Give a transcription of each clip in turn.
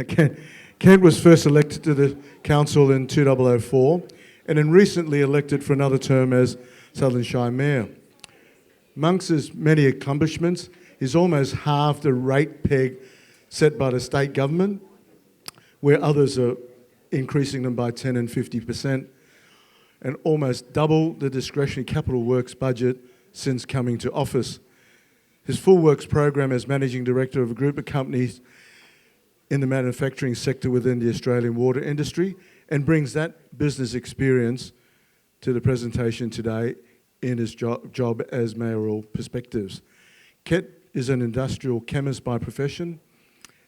Kent was first elected to the council in 2004 and then recently elected for another term as Sutherland Shire Mayor. Amongst his many accomplishments, he's almost halved the rate peg set by the state government, where others are increasing them by 10 and 50%, and almost double the discretionary capital works budget since coming to office. His full works program as managing director of a group of companies in the manufacturing sector within the Australian water industry, and brings that business experience to the presentation today in his job as mayoral perspectives. Kent is an industrial chemist by profession,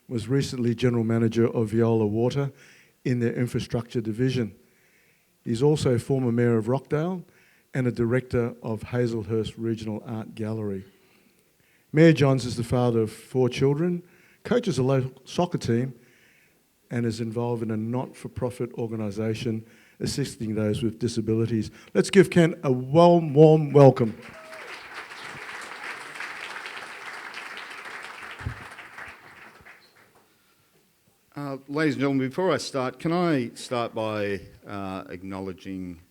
was recently general manager of Viola Water in their infrastructure division. He's also a former mayor of Rockdale and a director of Hazelhurst Regional Art Gallery. Mayor Johns is the father of 4 children, coaches a local soccer team, and is involved in a not-for-profit organisation assisting those with disabilities. Let's give Kent a warm welcome. Ladies and gentlemen, before I start, can I start by acknowledging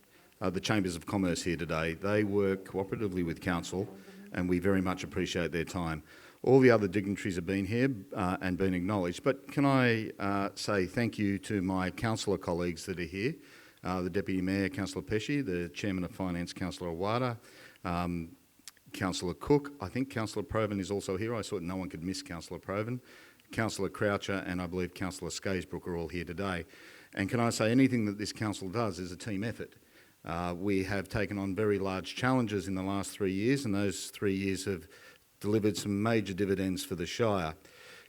the Chambers of Commerce here today. They work cooperatively with Council, and we very much appreciate their time. All the other dignitaries have been here and been acknowledged, but can I say thank you to my councillor colleagues that are here, the Deputy Mayor, Councillor Pesci, the Chairman of Finance, Councillor Awada, Councillor Cook, I think Councillor Provan is also here. I thought no one could miss Councillor Provan, Councillor Croucher, and I believe Councillor Skaysbrook are all here today. And can I say anything that this council does is a team effort. We have taken on very large challenges in the last 3 years, and those 3 years have delivered some major dividends for the Shire.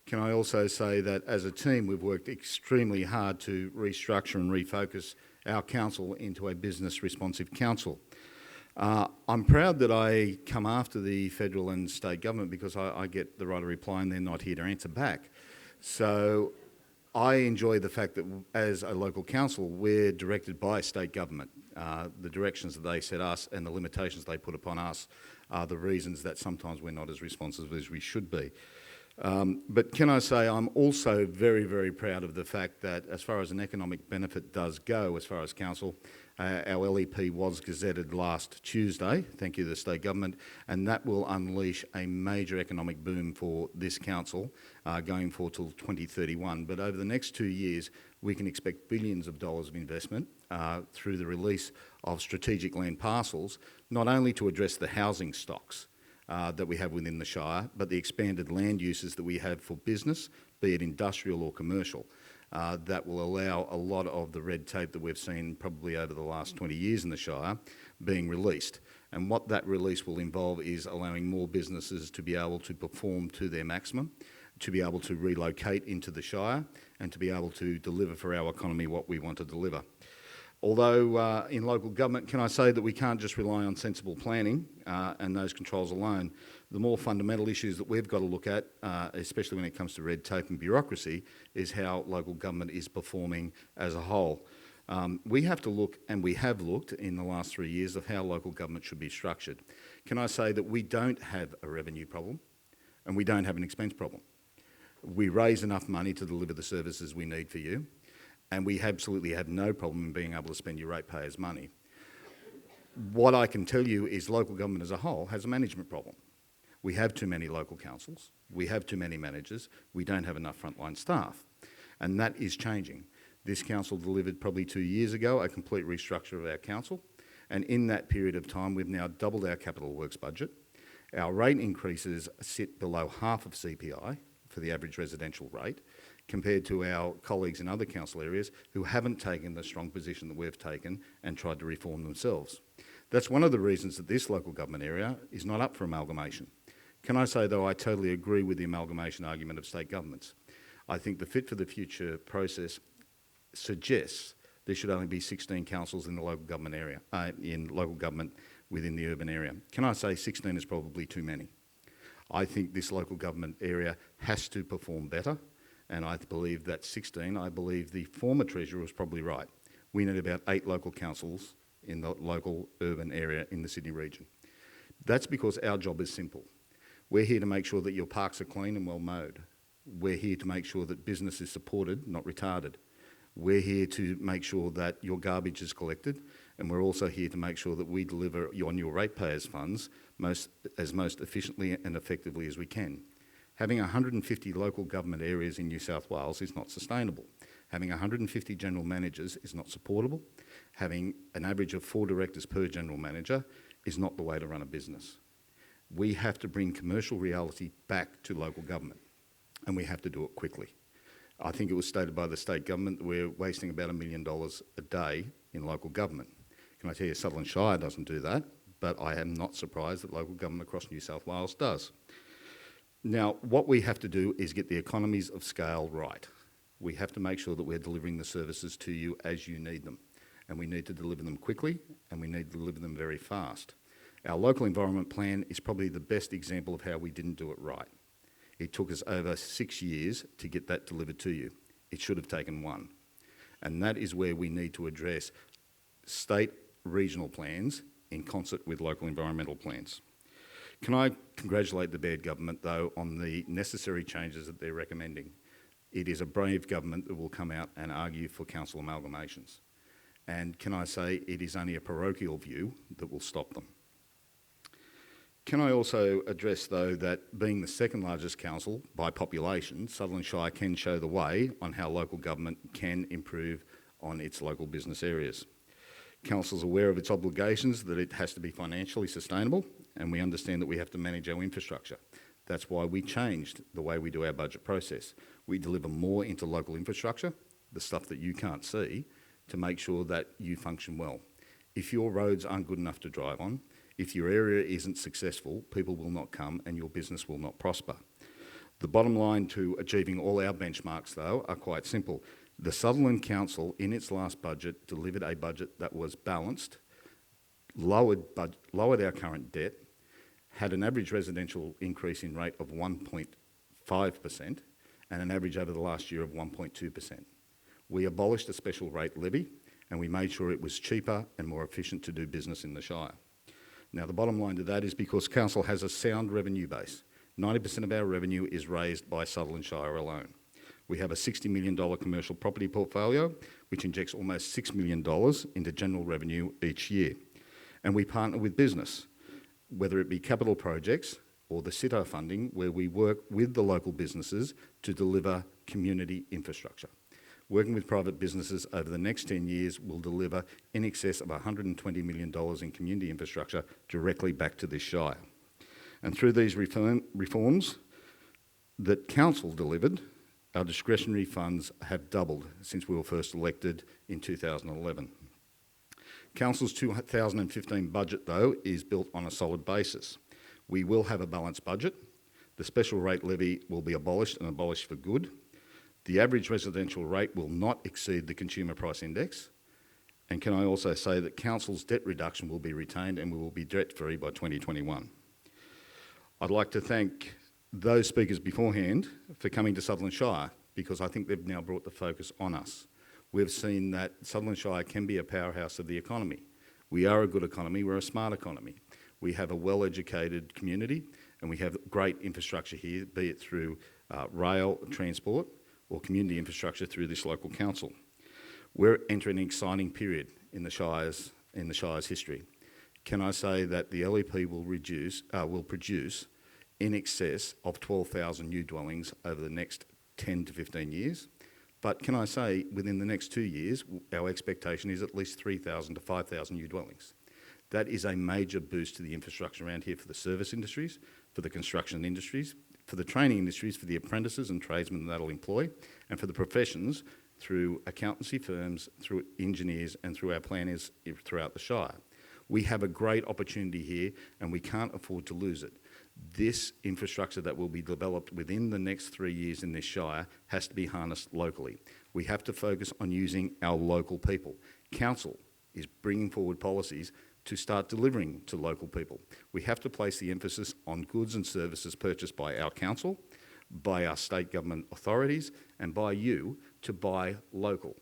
Can I also say that as a team we've worked extremely hard to restructure and refocus our council into a business responsive council. I'm proud that I come after the federal and state government because I get the right of reply and they're not here to answer back. So I enjoy the fact that as a local council we're directed by state government. The directions that they set us and the limitations they put upon us are the reasons that sometimes we're not as responsive as we should be. But can I say I'm also very, very proud of the fact that as far as an economic benefit does go, as far as council, our LEP was gazetted last Tuesday, thank you to the state government, and that will unleash a major economic boom for this council going forward till 2031. But over the next 2 years, we can expect billions of dollars of investment through the release of strategic land parcels, not only to address the housing stocks that we have within the Shire, but the expanded land uses that we have for business, be it industrial or commercial, that will allow a lot of the red tape that we've seen probably over the last 20 years in the Shire being released. And what that release will involve is allowing more businesses to be able to perform to their maximum, to be able to relocate into the Shire, and to be able to deliver for our economy what we want to deliver. Although in local government, can I say that we can't just rely on sensible planning and those controls alone. The more fundamental issues that we've got to look at, especially when it comes to red tape and bureaucracy, is how local government is performing as a whole. We have to look, and we have looked in the last 3 years, of how local government should be structured. Can I say that we don't have a revenue problem and we don't have an expense problem. We raise enough money to deliver the services we need for you, and we absolutely have no problem in being able to spend your ratepayers' money. What I can tell you is local government as a whole has a management problem. We have too many local councils, we have too many managers, we don't have enough frontline staff, and that is changing. This council delivered probably 2 years ago a complete restructure of our council, and in that period of time we've now doubled our capital works budget. Our rate increases sit below half of CPI for the average residential rate, compared to our colleagues in other council areas who haven't taken the strong position that we've taken and tried to reform themselves. That's one of the reasons that this local government area is not up for amalgamation. Can I say, though, I totally agree with the amalgamation argument of state governments. I think the Fit for the Future process suggests there should only be 16 councils in the local government area, in local government within the urban area. Can I say 16 is probably too many? I think this local government area has to perform better, and I believe that's 16. I believe the former Treasurer was probably right. We need about 8 local councils in the local urban area in the Sydney region. That's because our job is simple. We're here to make sure that your parks are clean and well mowed. We're here to make sure that business is supported, not retarded. We're here to make sure that your garbage is collected, and we're also here to make sure that we deliver on your ratepayers' funds most efficiently and effectively as we can. Having 150 local government areas in New South Wales is not sustainable. Having 150 general managers is not supportable. Having an average of 4 directors per general manager is not the way to run a business. We have to bring commercial reality back to local government, and we have to do it quickly. I think it was stated by the state government that we're wasting about $1 million a day in local government. Can I tell you, Sutherland Shire doesn't do that, but I am not surprised that local government across New South Wales does. Now, what we have to do is get the economies of scale right. We have to make sure that we're delivering the services to you as you need them. And we need to deliver them quickly, and we need to deliver them very fast. Our local environment plan is probably the best example of how we didn't do it right. It took us over 6 years to get that delivered to you. It should have taken 1. And that is where we need to address state regional plans in concert with local environmental plans. Can I congratulate the Baird government, though, on the necessary changes that they're recommending? It is a brave government that will come out and argue for council amalgamations. And can I say it is only a parochial view that will stop them. Can I also address, though, that being the second largest council by population, Sutherland Shire can show the way on how local government can improve on its local business areas. Council's aware of its obligations, that it has to be financially sustainable, and we understand that we have to manage our infrastructure. That's why we changed the way we do our budget process. We deliver more into local infrastructure, the stuff that you can't see, to make sure that you function well. If your roads aren't good enough to drive on, if your area isn't successful, people will not come and your business will not prosper. The bottom line to achieving all our benchmarks, though, are quite simple. The Sutherland Council, in its last budget, delivered a budget that was balanced, lowered our current debt, had an average residential increase in rate of 1.5% and an average over the last year of 1.2%. We abolished a special rate levy, and we made sure it was cheaper and more efficient to do business in the Shire. Now, the bottom line to that is because Council has a sound revenue base. 90% of our revenue is raised by Sutherland Shire alone. We have a $60 million commercial property portfolio, which injects almost $6 million into general revenue each year. And we partner with business, whether it be capital projects or the CITO funding, where we work with the local businesses to deliver community infrastructure. Working with private businesses over the next 10 years will deliver in excess of $120 million in community infrastructure directly back to this Shire. And through these reforms that Council delivered, our discretionary funds have doubled since we were first elected in 2011. Council's 2015 budget, though, is built on a solid basis. We will have a balanced budget. The special rate levy will be abolished and abolished for good. The average residential rate will not exceed the consumer price index. And can I also say that Council's debt reduction will be retained and we will be debt-free by 2021. I'd like to thank those speakers beforehand for coming to Sutherland Shire, because I think they've now brought the focus on us. We've seen that Sutherland Shire can be a powerhouse of the economy. We are a good economy, we're a smart economy. We have a well-educated community and we have great infrastructure here, be it through rail, transport, or community infrastructure through this local council. We're entering an exciting period in the Shire's history. Can I say that the LEP will produce in excess of 12,000 new dwellings over the next 10 to 15 years? But can I say within the next 2 years, our expectation is at least 3,000 to 5,000 new dwellings. That is a major boost to the infrastructure around here for the service industries, for the construction industries, for the training industries, for the apprentices and tradesmen that'll employ, and for the professions through accountancy firms, through engineers, and through our planners throughout the Shire. We have a great opportunity here, and we can't afford to lose it. This infrastructure that will be developed within the next 3 years in this Shire has to be harnessed locally. We have to focus on using our local people. Council is bringing forward policies to start delivering to local people. We have to place the emphasis on goods and services purchased by our council, by our state government authorities, and by you to buy local.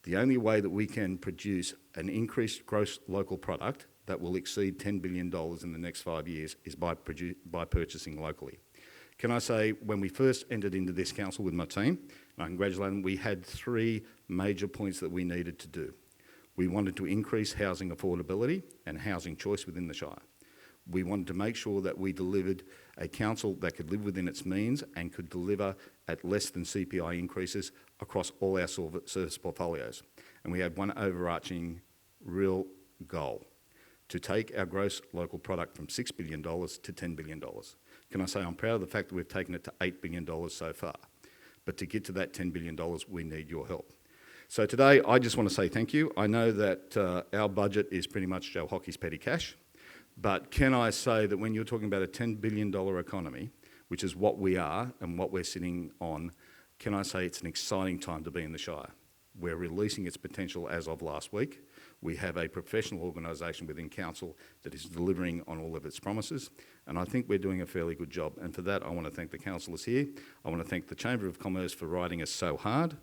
The only way that we can produce an increased gross local product that will exceed $10 billion in the next 5 years is by purchasing locally. Can I say, when we first entered into this council with my team, and I congratulate them, we had 3 major points that we needed to do. We wanted to increase housing affordability and housing choice within the Shire. We wanted to make sure that we delivered a council that could live within its means and could deliver at less than CPI increases across all our service portfolios. And we had one overarching real goal: to take our gross local product from $6 billion to $10 billion. Can I say I'm proud of the fact that we've taken it to $8 billion so far. But to get to that $10 billion, we need your help. So today, I just want to say thank you. I know that our budget is pretty much Joe Hockey's petty cash. But can I say that when you're talking about a $10 billion economy, which is what we are and what we're sitting on, can I say it's an exciting time to be in the Shire. We're releasing its potential as of last week. We have a professional organisation within council that is delivering on all of its promises, and I think we're doing a fairly good job. And for that, I want to thank the councillors here. I want to thank the Chamber of Commerce for riding us so hard.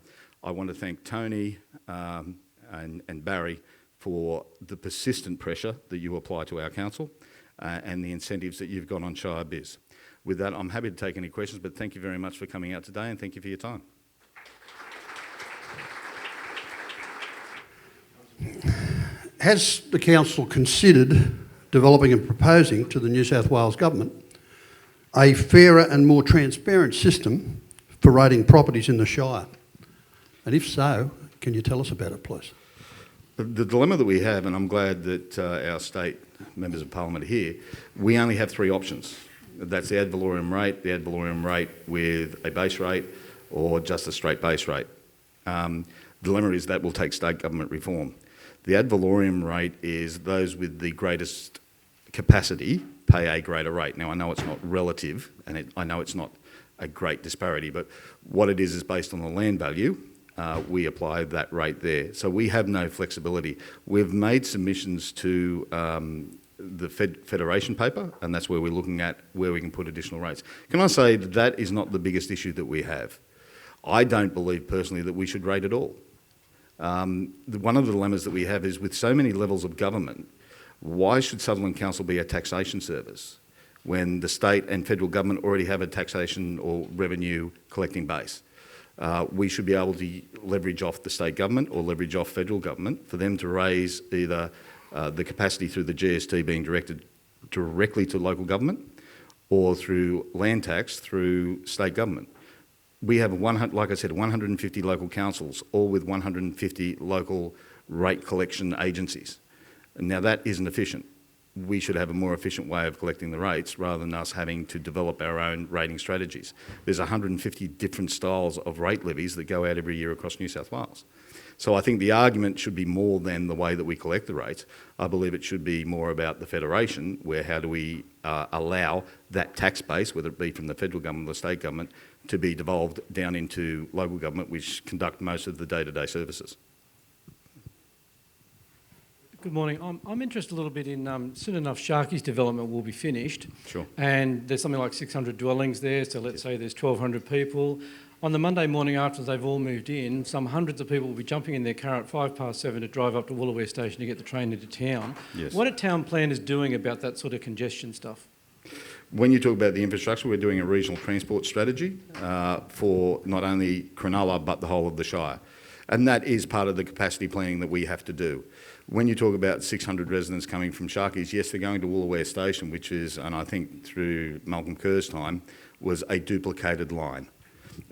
I want to thank Tony and Barry for the persistent pressure that you apply to our council and the incentives that you've got on Shire Biz. With that, I'm happy to take any questions, but thank you very much for coming out today and thank you for your time. Has the council considered developing and proposing to the New South Wales Government a fairer and more transparent system for rating properties in the Shire? And if so, can you tell us about it, please? The dilemma that we have, and I'm glad that our state members of parliament are here, we only have 3 options. That's the ad valorem rate with a base rate, or just a straight base rate. The dilemma is that will take state government reform. The ad valorem rate is those with the greatest capacity pay a greater rate. Now, I know it's not relative, and I know it's not a great disparity, but what it is based on the land value. We apply that rate there. So we have no flexibility. We've made submissions to the Federation paper, and that's where we're looking at where we can put additional rates. Can I say that that is not the biggest issue that we have? I don't believe personally that we should rate at all. One of the dilemmas that we have is with so many levels of government, why should Sutherland Council be a taxation service when the state and federal government already have a taxation or revenue collecting base? We should be able to leverage off the state government or leverage off federal government for them to raise either the capacity through the GST being directed directly to local government or through land tax through state government. We have, like I said, 150 local councils, all with 150 local rate collection agencies. Now that isn't efficient. We should have a more efficient way of collecting the rates rather than us having to develop our own rating strategies. There's 150 different styles of rate levies that go out every year across New South Wales. So I think the argument should be more than the way that we collect the rates. I believe it should be more about the federation, where how do we allow that tax base, whether it be from the federal government or the state government, to be devolved down into local government, which conduct most of the day-to-day services. Good morning. I'm interested a little bit in, soon enough, Sharkey's development will be finished. Sure. And there's something like 600 dwellings there, so let's say there's 1,200 people. On the Monday morning after they've all moved in, some hundreds of people will be jumping in their car at 7:05 to drive up to Woolooware Station to get the train into town. Yes. What are town planners doing about that sort of congestion stuff? When you talk about the infrastructure, we're doing a regional transport strategy for not only Cronulla but the whole of the Shire. And that is part of the capacity planning that we have to do. When you talk about 600 residents coming from Sharkies, yes, they're going to Woolooware Station, which is, and I think through Malcolm Kerr's time, was a duplicated line.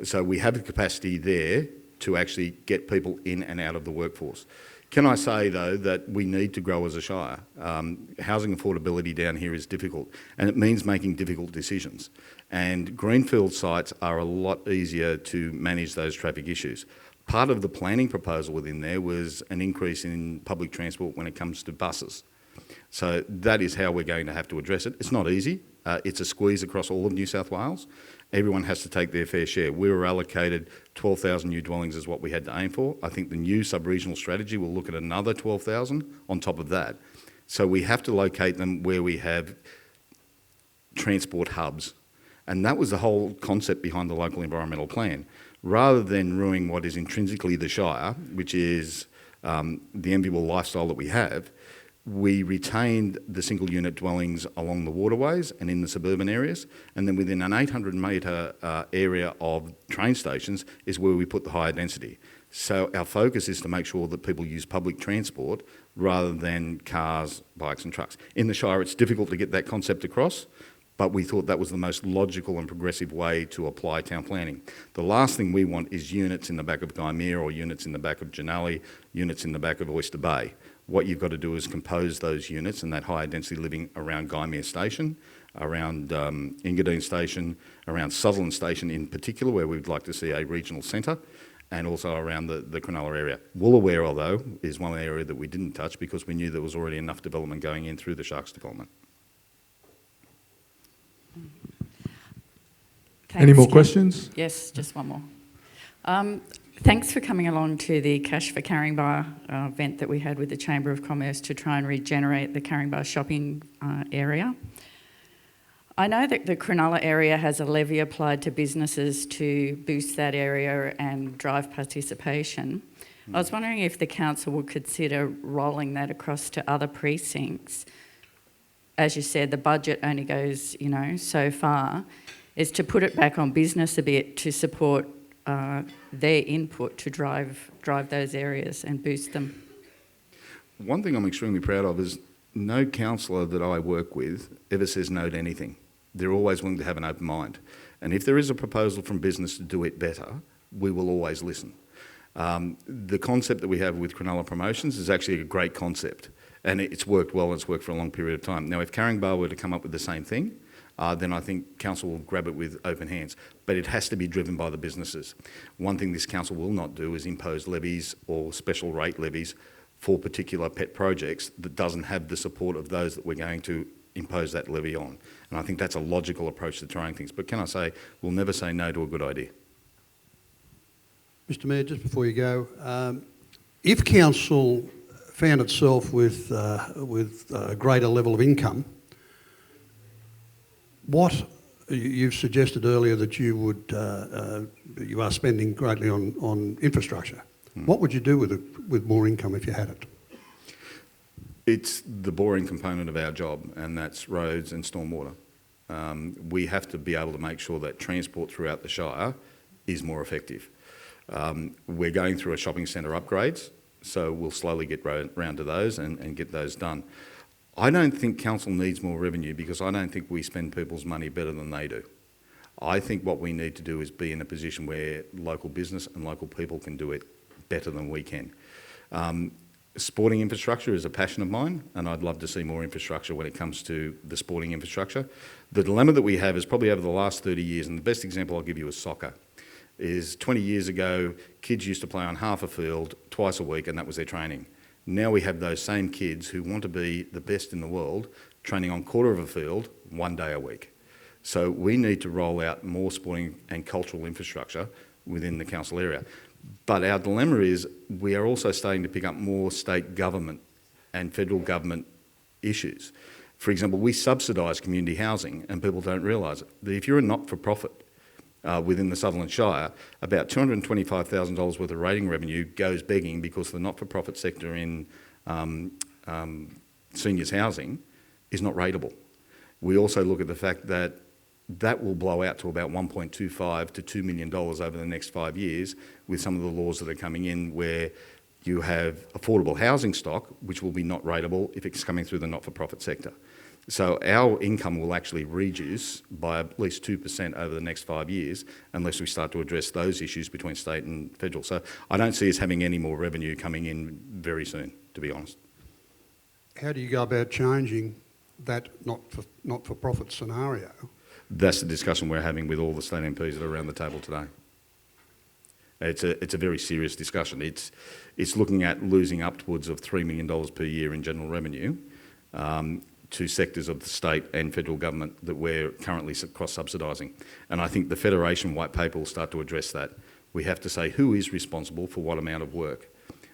So we have the capacity there to actually get people in and out of the workforce. Can I say, though, that we need to grow as a Shire? Housing affordability down here is difficult, and it means making difficult decisions. And greenfield sites are a lot easier to manage those traffic issues. Part of the planning proposal within there was an increase in public transport when it comes to buses. So that is how we're going to have to address it. It's not easy. It's a squeeze across all of New South Wales. Everyone has to take their fair share. We were allocated 12,000 new dwellings is what we had to aim for. I think the new sub-regional strategy will look at another 12,000 on top of that. So we have to locate them where we have transport hubs. And that was the whole concept behind the local environmental plan. Rather than ruining what is intrinsically the Shire, which is the enviable lifestyle that we have, We retained the single unit dwellings along the waterways and in the suburban areas, and then within an 800 metre area of train stations is where we put the higher density. So our focus is to make sure that people use public transport rather than cars, bikes and trucks. In the Shire, it's difficult to get that concept across, but we thought that was the most logical and progressive way to apply town planning. The last thing we want is units in the back of Gymea or units in the back of Janelli, units in the back of Oyster Bay. What you've got to do is compose those units and that higher density living around Gymea Station, around Engadine Station, around Sutherland Station in particular, where we'd like to see a regional centre, and also around the Cronulla area. Woolooware, though, is one area that we didn't touch because we knew there was already enough development going in through the Sharks development. Any more questions? Yes, just one more. Thanks for coming along to the Cash for Caringbah event that we had with the Chamber of Commerce to try and regenerate the Caringbah shopping area. I know that the Cronulla area has a levy applied to businesses to boost that area and drive participation. I was wondering if the council would consider rolling that across to other precincts. As you said, the budget only goes, so far, is to put it back on business a bit to support their input to drive those areas and boost them. One thing I'm extremely proud of is no councillor that I work with ever says no to anything. They're always willing to have an open mind. And if there is a proposal from business to do it better, we will always listen. The concept that we have with Cronulla Promotions is actually a great concept, and it's worked well and it's worked for a long period of time. Now, if Caringbah were to come up with the same thing, then I think council will grab it with open hands. But it has to be driven by the businesses. One thing this council will not do is impose levies or special rate levies for particular pet projects that doesn't have the support of those that we're going to impose that levy on. And I think that's a logical approach to trying things. But can I say, we'll never say no to a good idea. Mr Mayor, just before you go, if council found itself with a greater level of income, what you've suggested earlier that you are spending greatly on infrastructure. What would you do with more income if you had it? It's the boring component of our job, and that's roads and stormwater. We have to be able to make sure that transport throughout the Shire is more effective. We're going through a shopping centre upgrades, so we'll slowly get round to those and get those done. I don't think council needs more revenue because I don't think we spend people's money better than they do. I think what we need to do is be in a position where local business and local people can do it better than we can. Sporting infrastructure is a passion of mine, and I'd love to see more infrastructure when it comes to the sporting infrastructure. The dilemma that we have is probably over the last 30 years, and the best example I'll give you is soccer, is 20 years ago, kids used to play on half a field twice a week, and that was their training. Now we have those same kids who want to be the best in the world training on quarter of a field 1 day a week. So we need to roll out more sporting and cultural infrastructure within the council area. But our dilemma is we are also starting to pick up more state government and federal government issues. For example, we subsidise community housing, and people don't realise it. That if you're a not-for-profit within the Sutherland Shire, about $225,000 worth of rating revenue goes begging because the not-for-profit sector in seniors housing is not rateable. We also look at the fact that that will blow out to about $1.25 to $2 million over the next 5 years with some of the laws that are coming in where you have affordable housing stock, which will be not rateable if it's coming through the not-for-profit sector. So our income will actually reduce by at least 2% over the next 5 years unless we start to address those issues between state and federal. So I don't see us having any more revenue coming in very soon, to be honest. How do you go about changing that not-for-profit scenario? That's the discussion we're having with all the state MPs that are around the table today. It's a very serious discussion. It's looking at losing upwards of $3 million per year in general revenue to sectors of the state and federal government that we're currently cross-subsidising. And I think the Federation White Paper will start to address that. We have to say who is responsible for what amount of work.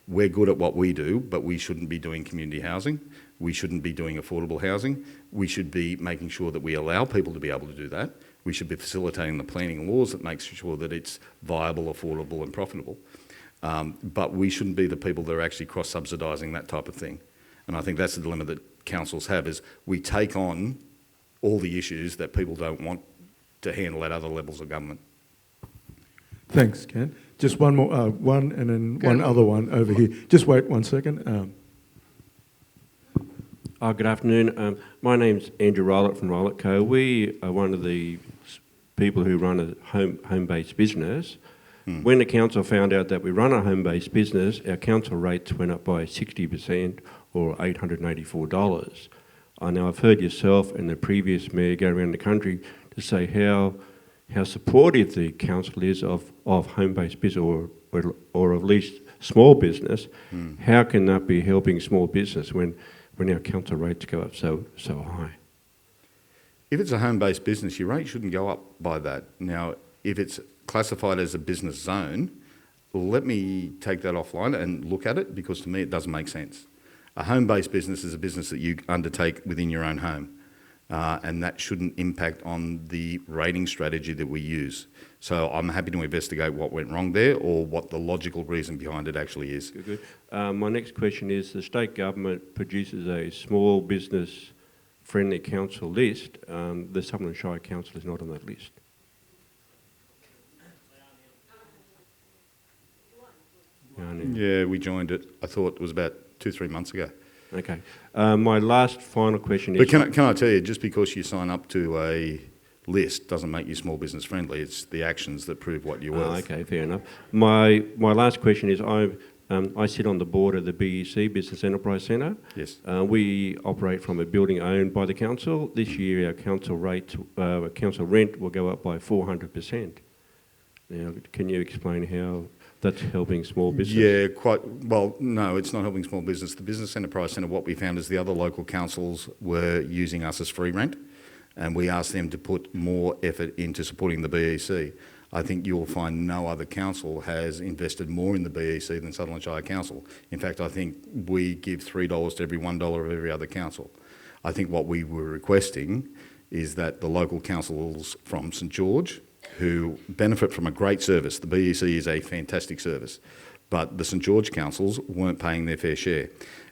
We're good at what we do, but we shouldn't be doing community housing. We shouldn't be doing affordable housing. We should be making sure that we allow people to be able to do that. We should be facilitating the planning laws that makes sure that it's viable, affordable and profitable. But we shouldn't be the people that are actually cross-subsidising that type of thing. And I think that's the dilemma that councils have, is we take on all the issues that people don't want to handle at other levels of government. Thanks, Ken. Just one more, one and then one other one over here. Just wait 1 second. Good afternoon. My name's Andrew Rowlett from Rowlett Co. We are one of the people who run a home-based business. When the council found out that we run a home-based business, our council rates went up by 60% or $884. Now, I've heard yourself and the previous mayor go around the country to say how supportive the council is of home-based business or at least small business. How can that be helping small business when our council rates go up so high? If it's a home-based business, your rate shouldn't go up by that. Now, if it's classified as a business zone, let me take that offline and look at it, because to me it doesn't make sense. A home-based business is a business that you undertake within your own home, and that shouldn't impact on the rating strategy that we use. So I'm happy to investigate what went wrong there or what the logical reason behind it actually is. Good. My next question is, the state government produces a small business friendly council list. The Sutherland Shire Council is not on that list. Yeah, we joined it, I thought it was about 2-3 months ago. Okay. My last final question is... But can I tell you, just because you sign up to a list doesn't make you small business friendly. It's the actions that prove what you're worth. Okay, fair enough. My last question is, I sit on the board of the BEC, Business Enterprise Centre. Yes. We operate from a building owned by the council. This year our council rent will go up by 400%. Now, can you explain how that's helping small business? Yeah, quite well. No, it's not helping small business. The Business Enterprise Centre, what we found is the other local councils were using us as free rent, and we asked them to put more effort into supporting the BEC. I think you'll find no other council has invested more in the BEC than Sutherland Shire Council. In fact, I think we give $3 to every $1 of every other council. I think what we were requesting is that the local councils from St George, who benefit from a great service. The BEC is a fantastic service, but the St George councils weren't paying their fair share.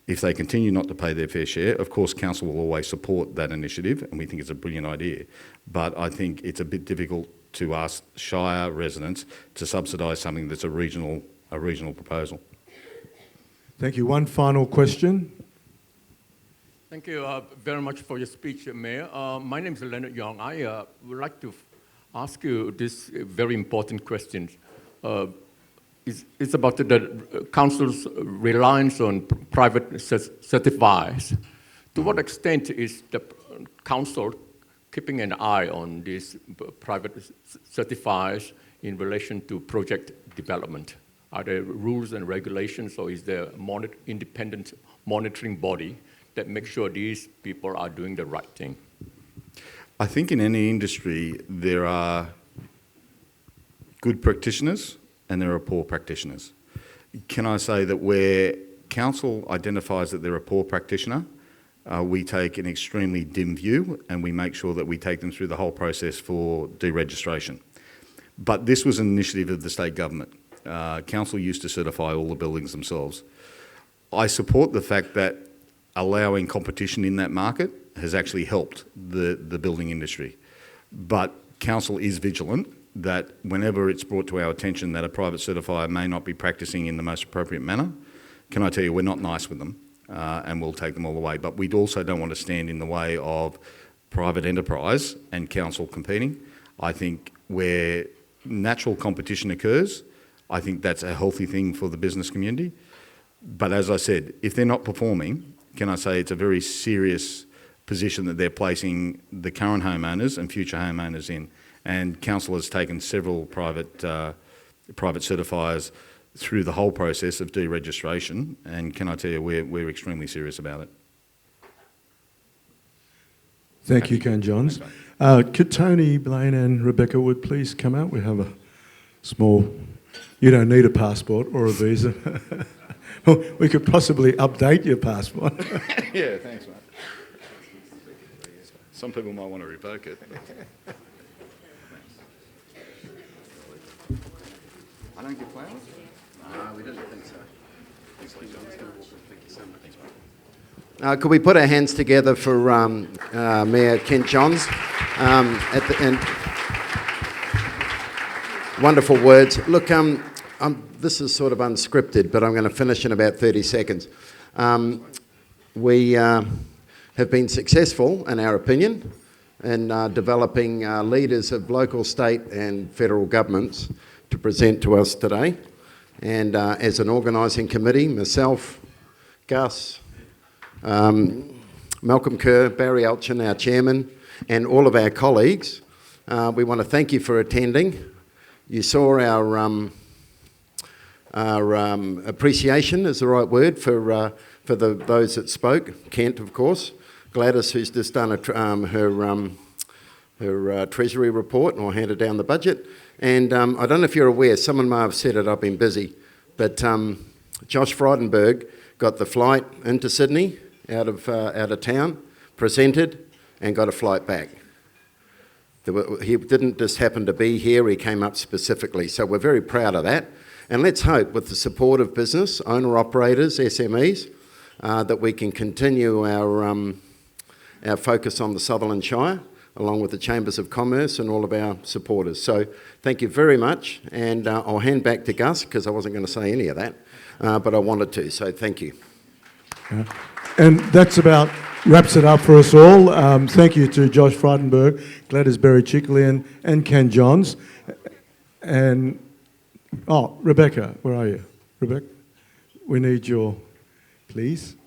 If they continue not to pay their fair share, of course council will always support that initiative, and we think it's a brilliant idea. But I think it's a bit difficult to ask Shire residents to subsidise something that's a regional proposal. Thank you. One final question. Thank you very much for your speech, Mayor. My name is Leonard Young. I would like to ask you this very important question. It's about the council's reliance on private certifiers. To what extent is the council keeping an eye on these private certifiers in relation to project development? Are there rules and regulations, or is there an independent monitoring body that makes sure these people are doing the right thing? I think in any industry there are good practitioners and there are poor practitioners. Can I say that where council identifies that they're a poor practitioner, we take an extremely dim view and we make sure that we take them through the whole process for deregistration. But this was an initiative of the state government. Council used to certify all the buildings themselves. I support the fact that allowing competition in that market has actually helped the building industry. But council is vigilant that whenever it's brought to our attention that a private certifier may not be practising in the most appropriate manner, can I tell you, we're not nice with them and we'll take them all away. But we also don't want to stand in the way of private enterprise and council competing. I think where natural competition occurs, I think that's a healthy thing for the business community. But as I said, if they're not performing, can I say it's a very serious position that they're placing the current homeowners and future homeowners in. And council has taken several private certifiers through the whole process of deregistration, and can I tell you, we're extremely serious about it. Thank you, Ken Johns. Could Tony, Blaine and Rebecca Wood please come out? We have a small... You don't need a passport or a visa. We could possibly update your passport. Yeah, thanks, mate. Some people might want to revoke it. I don't get flowers? No, we didn't think so. Thanks, Lee John. Thank you so much. Thanks, mate. Could we put our hands together for Mayor Kent Johns? Wonderful words. Look, this is sort of unscripted, but I'm going to finish in about 30 seconds. We have been successful, in our opinion, in developing leaders of local, state and federal governments to present to us today. And as an organising committee, myself, Gus, Malcolm Kerr, Barry Elchin, our chairman, and all of our colleagues, we want to thank you for attending. You saw our appreciation is the right word for those that spoke. Kent, of course, Gladys, who's just done her Treasury report and will hand down the budget. And I don't know if you're aware, someone may have said it, I've been busy, but Josh Frydenberg got the flight into Sydney out of town, presented, and got a flight back. He didn't just happen to be here, he came up specifically. So we're very proud of that. And let's hope, with the support of business, owner-operators, SMEs, that we can continue our focus on the Sutherland Shire, along with the Chambers of Commerce and all of our supporters. So thank you very much, and I'll hand back to Gus, because I wasn't going to say any of that, but I wanted to, so thank you. And that's about wraps it up for us all. Thank you to Josh Frydenberg, Gladys Berry-Chickley and Ken Johns. And, Rebecca, where are you? Rebecca, we need your, please.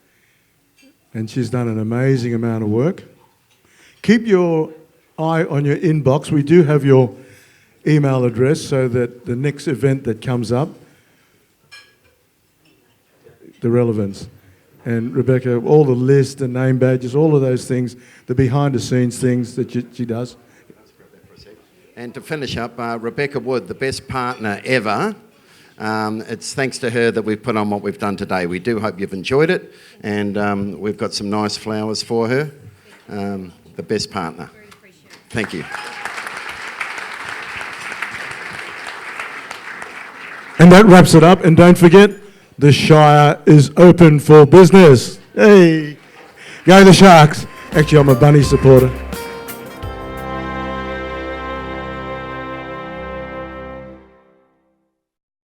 And she's done an amazing amount of work. Keep your eye on your inbox. We do have your email address so that the next event that comes up, the relevance. And Rebecca, all the list, the name badges, all of those things, the behind-the-scenes things that she does. And to finish up, Rebecca Wood, the best partner ever. It's thanks to her that we've put on what we've done today. We do hope you've enjoyed it, and we've got some nice flowers for her. The best partner. Thank you. And that wraps it up. And don't forget, the Shire is open for business. Hey, go the Sharks. Actually, I'm a Bunny supporter.